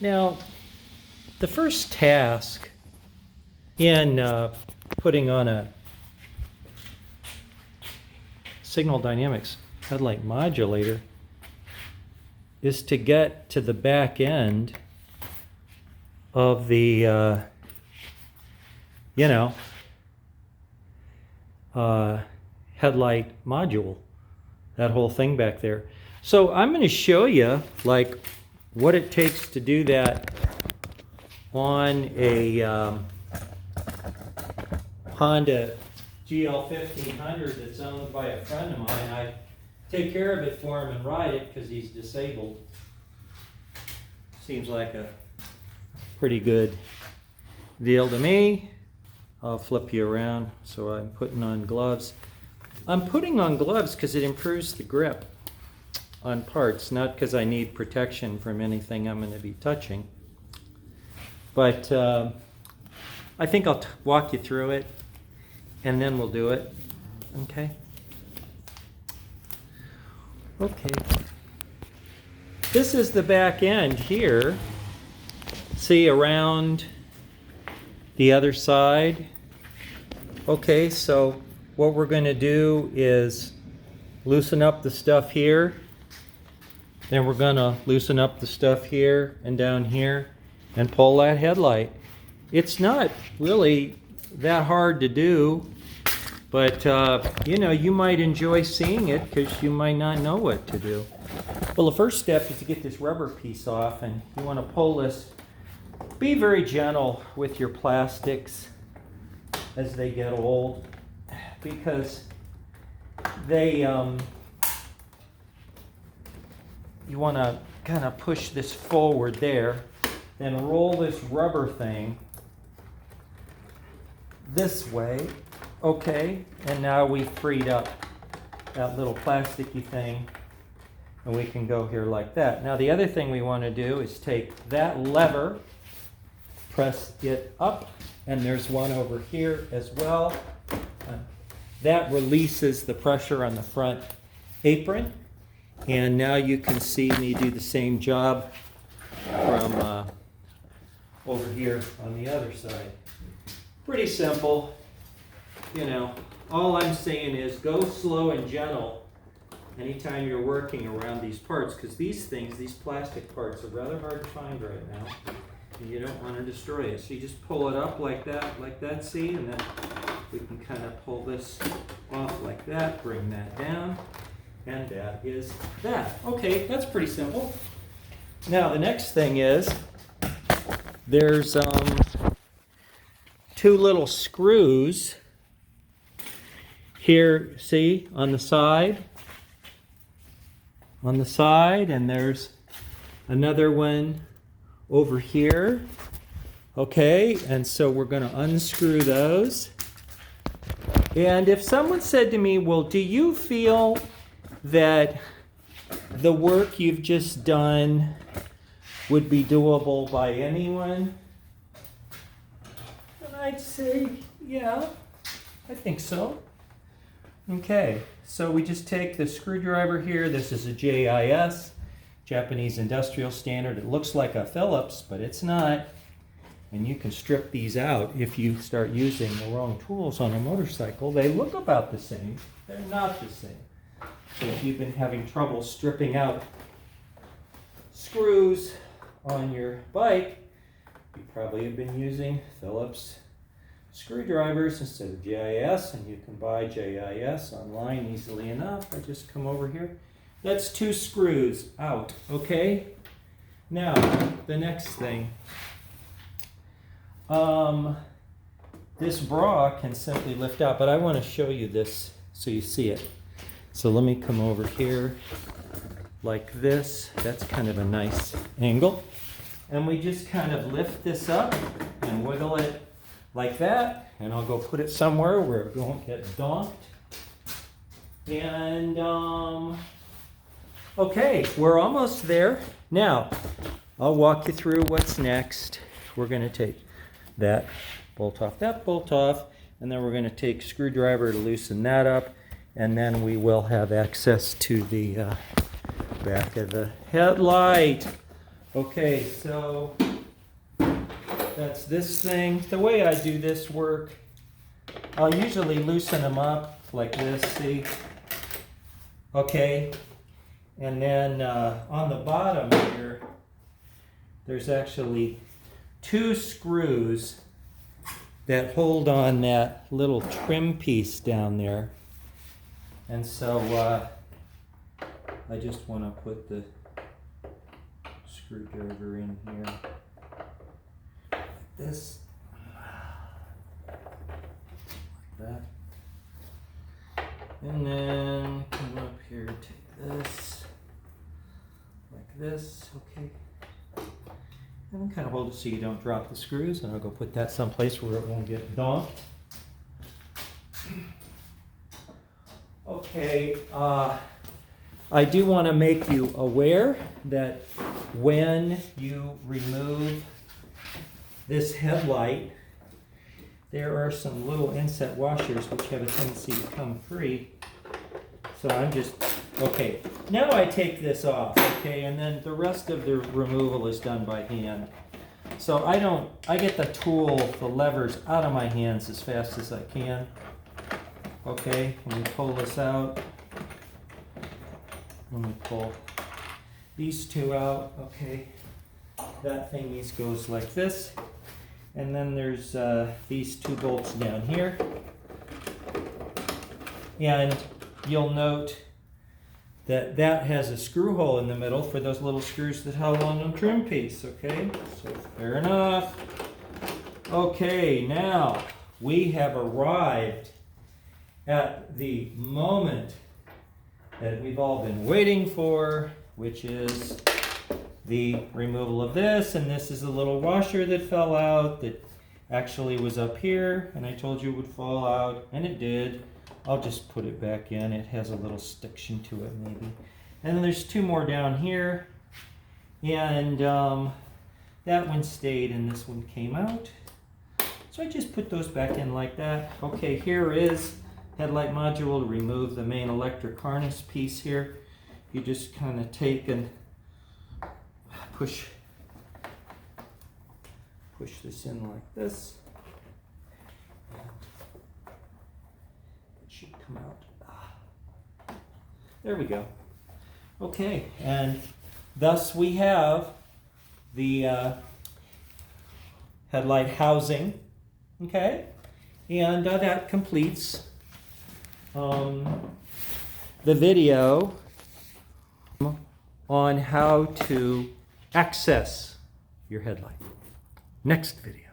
Now, the first task in putting on a Signal Dynamics headlight modulator is to get to the back end of the, headlight module, that whole thing back there. So I'm going to show you like what it takes to do that on a Honda GL 1500 that's owned by a friend of mine. I take care of it for him and ride it because he's disabled. Seems like a pretty good deal to me. I'll flip you around. So I'm putting on gloves. I'm putting on gloves because it improves the grip on parts, not because I need protection from anything I'm going to be touching. But I think I'll walk you through it and then we'll do it. Okay? Okay. This is the back end here. See around the other side. Okay, so what we're going to do is loosen up the stuff here. Then we're going to loosen up the stuff here and down here and pull that headlight. It's not really that hard to do, but you might enjoy seeing it because you might not know what to do. Well, the first step is to get this rubber piece off, and you want to pull this. Be very gentle with your plastics as they get old, because they you want to kind of push this forward there, then roll this rubber thing this way. Okay, and now we've freed up that little plasticky thing, and we can go here like that. Now the other thing we want to do is take that lever, press it up, and there's one over here as well. That releases the pressure on the front apron, and now you can see me do the same job from over here on the other side. Pretty simple. All I'm saying is go slow and gentle anytime you're working around these parts, because these plastic parts are rather hard to find right now, and you don't want to destroy it. So you just pull it up like that, see, and then we can kind of pull this off like that, bring that down, and that is that. Okay, that's pretty simple. Now the next thing is there's two little screws here, see, on the side, and there's another one over here. Okay, and so we're going to unscrew those. And if someone said to me, well, do you feel that the work you've just done would be doable by anyone? And I'd say, yeah, I think so. Okay, so we just take the screwdriver here. This is a JIS, Japanese Industrial Standard. It looks like a Phillips, but it's not. And you can strip these out if you start using the wrong tools on a motorcycle. They look about the same. They're not the same. So if you've been having trouble stripping out screws on your bike, you probably have been using Phillips screwdrivers instead of JIS, and you can buy JIS online easily enough. I just come over here. That's two screws out, okay? Now, the next thing. This bra can simply lift out, but I want to show you this so you see it. So let me come over here like this. That's kind of a nice angle. And we just kind of lift this up and wiggle it like that. And I'll go put it somewhere where it won't get donked. And, okay, we're almost there. Now, I'll walk you through what's next. We're going to take that bolt off, and then we're going to take a screwdriver to loosen that up, and then we will have access to the back of the headlight. Okay, so that's this thing. The way I do this work, I'll usually loosen them up like this, see? Okay, and then on the bottom here, there's actually 2 screws that hold on that little trim piece down there. And so I just want to put the screwdriver in here like this, like that, and then come up here, take this like this, okay, and then kind of hold it so you don't drop the screws, and I'll go put that someplace where it won't get donked. Okay, I do want to make you aware that when you remove this headlight, there are some little inset washers which have a tendency to come free. So I'm just, okay, now I take this off, okay, and then the rest of the removal is done by hand. So I get the tool, the levers out of my hands as fast as I can. Okay, let me pull this out. Let me pull these 2 out, okay. That thing goes like this. And then there's these 2 bolts down here. And you'll note that that has a screw hole in the middle for those little screws that hold on the trim piece, okay? So fair enough. Okay, now we have arrived at the moment that we've all been waiting for, which is the removal of this. And this is a little washer that fell out that actually was up here, and I told you it would fall out, and it did. I'll just put it back in. It has a little stiction to it maybe. And then there's 2 more down here, and that one stayed and this one came out. So I just put those back in like that. Okay, here is headlight module to remove the main electric harness piece here. You just kind of take and push this in like this. It should come out. There we go. Okay, and thus we have the headlight housing. Okay, and that completes the video on how to access your headlight. Next video.